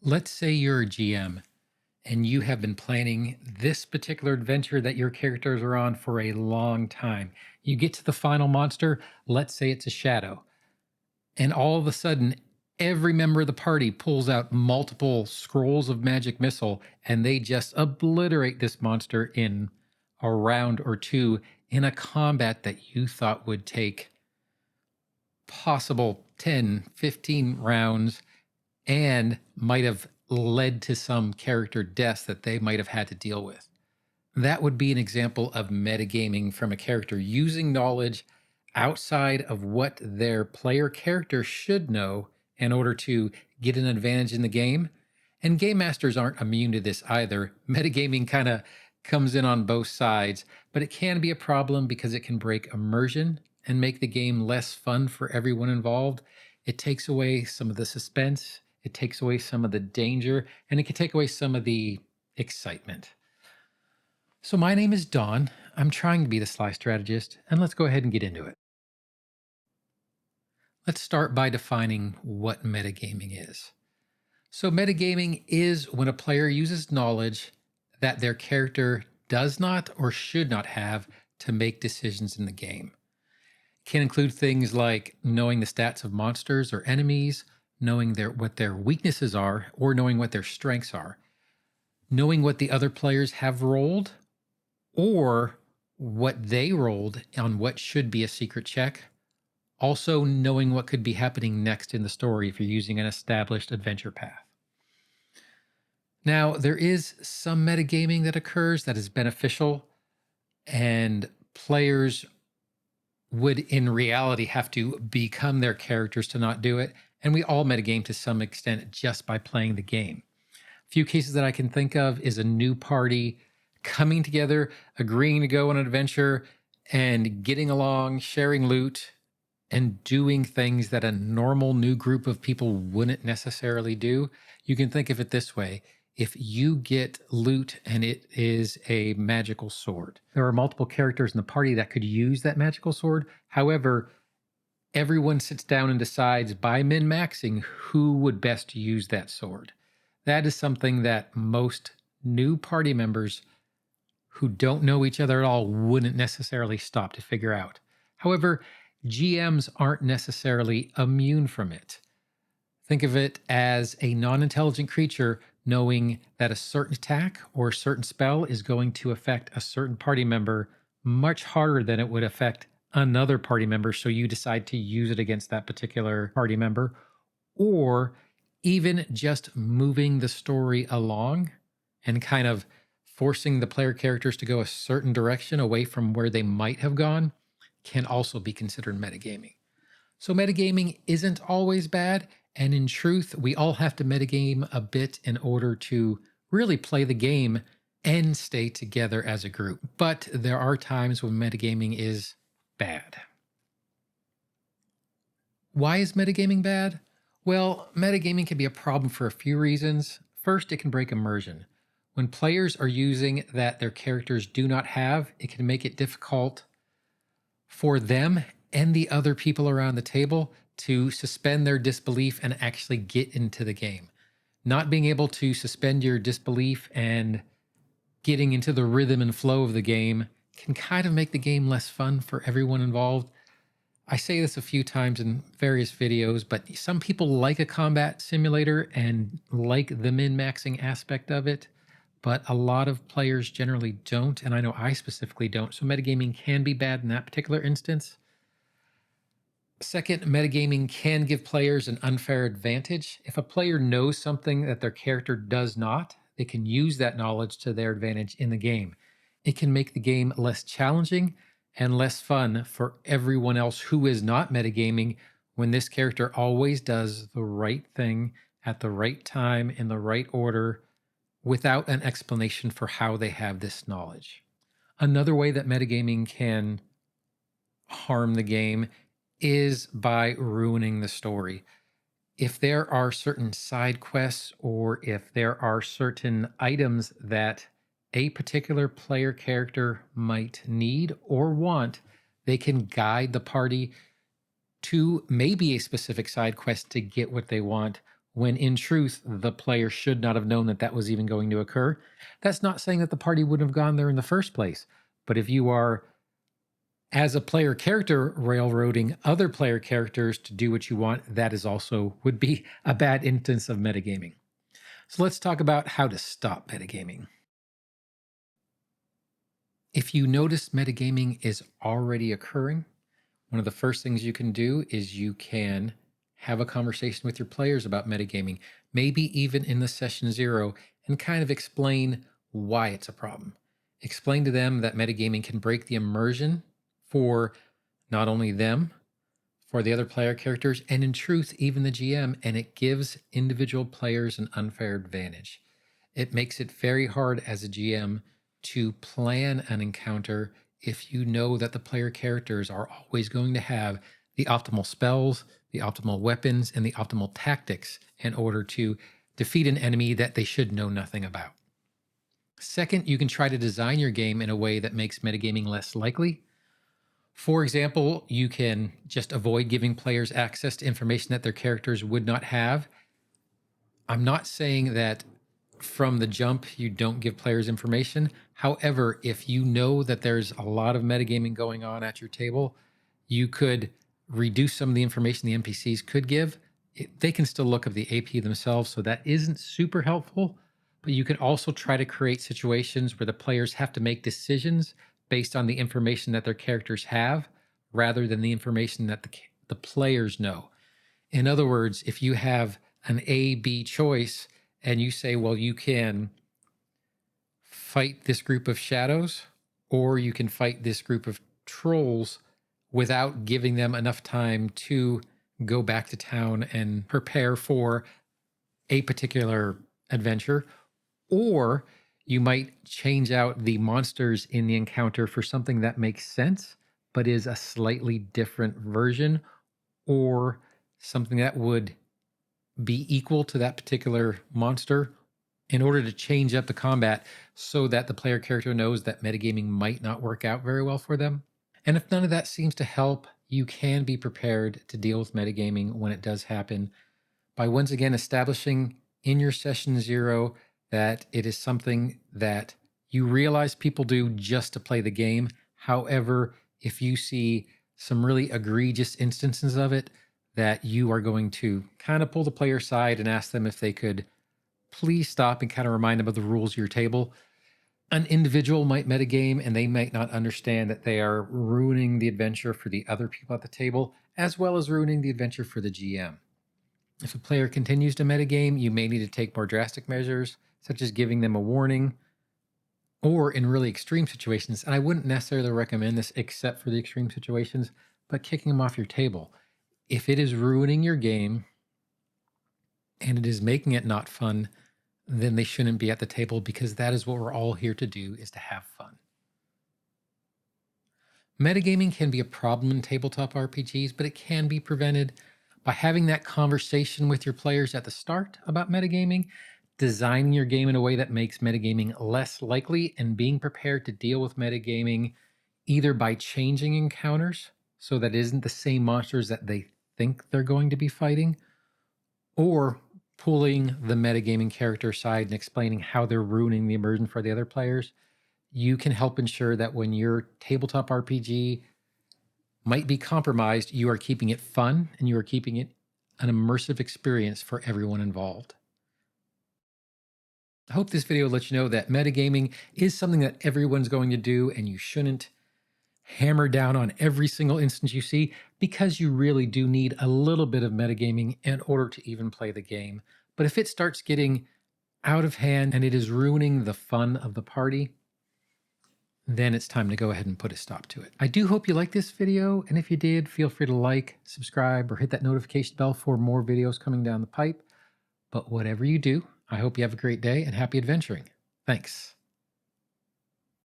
Let's say you're a GM and you have been planning this particular adventure that your characters are on for a long time. You get to the final monster, let's say it's a shadow, and all of a sudden, every member of the party pulls out multiple scrolls of magic missile and they just obliterate this monster in a round or two in a combat that you thought would take possible 10, 15 rounds and might have led to some character deaths that they might have had to deal with. That would be an example of metagaming from a character using knowledge outside of what their player character should know in order to get an advantage in the game. And game masters aren't immune to this either. Metagaming kind of comes in on both sides, but it can be a problem because it can break immersion and make the game less fun for everyone involved. It takes away some of the suspense, it takes away some of the danger, and it can take away some of the excitement. So my name is Don. I'm trying to be the Sly Strategist, and let's go ahead and get into it. Let's start by defining what metagaming is. So metagaming is when a player uses knowledge that their character does not or should not have to make decisions in the game. It can include things like knowing the stats of monsters or enemies, knowing what their weaknesses are, or knowing what their strengths are, knowing what the other players have rolled, or what they rolled on what should be a secret check. Also, knowing what could be happening next in the story if you're using an established adventure path. Now, there is some metagaming that occurs that is beneficial, and players would in reality have to become their characters to not do it. And we all metagame to some extent just by playing the game. A few cases that I can think of is a new party coming together, agreeing to go on an adventure, and getting along, sharing loot, and doing things that a normal new group of people wouldn't necessarily do. You can think of it this way. If you get loot and it is a magical sword, there are multiple characters in the party that could use that magical sword. However, everyone sits down and decides by min-maxing who would best use that sword. That is something that most new party members who don't know each other at all wouldn't necessarily stop to figure out. However, GMs aren't necessarily immune from it. Think of it as a non-intelligent creature knowing that a certain attack or a certain spell is going to affect a certain party member much harder than it would affect another party member, so you decide to use it against that particular party member, or even just moving the story along and kind of forcing the player characters to go a certain direction away from where they might have gone can also be considered metagaming. So metagaming isn't always bad, and in truth, we all have to metagame a bit in order to really play the game and stay together as a group. But there are times when metagaming is bad. Why is metagaming bad? Well, metagaming can be a problem for a few reasons. First, it can break immersion. When players are using that their characters do not have, it can make it difficult for them and the other people around the table to suspend their disbelief and actually get into the game. Not being able to suspend your disbelief and getting into the rhythm and flow of the game can kind of make the game less fun for everyone involved. I say this a few times in various videos, but some people like a combat simulator and like the min-maxing aspect of it, but a lot of players generally don't, and I know I specifically don't. So metagaming can be bad in that particular instance. Second, metagaming can give players an unfair advantage. If a player knows something that their character does not, they can use that knowledge to their advantage in the game. It can make the game less challenging and less fun for everyone else who is not metagaming when this character always does the right thing at the right time in the right order without an explanation for how they have this knowledge. Another way that metagaming can harm the game is by ruining the story. If there are certain side quests or if there are certain items that a particular player character might need or want, they can guide the party to maybe a specific side quest to get what they want, when in truth, the player should not have known that that was even going to occur. That's not saying that the party wouldn't have gone there in the first place. But if you are, as a player character, railroading other player characters to do what you want, that is also would be a bad instance of metagaming. So let's talk about how to stop metagaming. If you notice metagaming is already occurring, one of the first things you can do is you can have a conversation with your players about metagaming, maybe even in the session 0, and kind of explain why it's a problem. Explain to them that metagaming can break the immersion for not only them, for the other player characters, and in truth, even the GM, and it gives individual players an unfair advantage. It makes it very hard as a GM to plan an encounter if you know that the player characters are always going to have the optimal spells, the optimal weapons, and the optimal tactics in order to defeat an enemy that they should know nothing about. Second, you can try to design your game in a way that makes metagaming less likely. For example, you can just avoid giving players access to information that their characters would not have. I'm not saying that from the jump you don't give players information. However, if you know that there's a lot of metagaming going on at your table, you could reduce some of the information the NPCs could give. They can still look up the AP themselves, so that isn't super helpful. But you can also try to create situations where the players have to make decisions based on the information that their characters have rather than the information that the players know. In other words, if you have an A-B choice and you say, well, you can fight this group of shadows or you can fight this group of trolls without giving them enough time to go back to town and prepare for a particular adventure, or you might change out the monsters in the encounter for something that makes sense but is a slightly different version, or something that would be equal to that particular monster in order to change up the combat so that the player character knows that metagaming might not work out very well for them. And if none of that seems to help, you can be prepared to deal with metagaming when it does happen by once again establishing in your session 0 that it is something that you realize people do just to play the game. However, if you see some really egregious instances of it, that you are going to kind of pull the player aside and ask them if they could please stop and kind of remind them of the rules of your table. An individual might metagame and they might not understand that they are ruining the adventure for the other people at the table, as well as ruining the adventure for the GM. If a player continues to metagame, you may need to take more drastic measures, such as giving them a warning, or in really extreme situations, and I wouldn't necessarily recommend this except for the extreme situations, but kicking them off your table. If it is ruining your game and it is making it not fun, then they shouldn't be at the table, because that is what we're all here to do, is to have fun. Metagaming can be a problem in tabletop RPGs, but it can be prevented by having that conversation with your players at the start about metagaming, designing your game in a way that makes metagaming less likely, and being prepared to deal with metagaming either by changing encounters so that it isn't the same monsters that they think they're going to be fighting, or pulling the metagaming character aside and explaining how they're ruining the immersion for the other players. You can help ensure that when your tabletop RPG might be compromised, you are keeping it fun and you are keeping it an immersive experience for everyone involved. I hope this video lets you know that metagaming is something that everyone's going to do, and you shouldn't hammer down on every single instance you see, because you really do need a little bit of metagaming in order to even play the game. But if it starts getting out of hand and it is ruining the fun of the party, then it's time to go ahead and put a stop to it. I do hope you liked this video, and if you did, feel free to like, subscribe, or hit that notification bell for more videos coming down the pipe. But whatever you do, I hope you have a great day and happy adventuring. Thanks.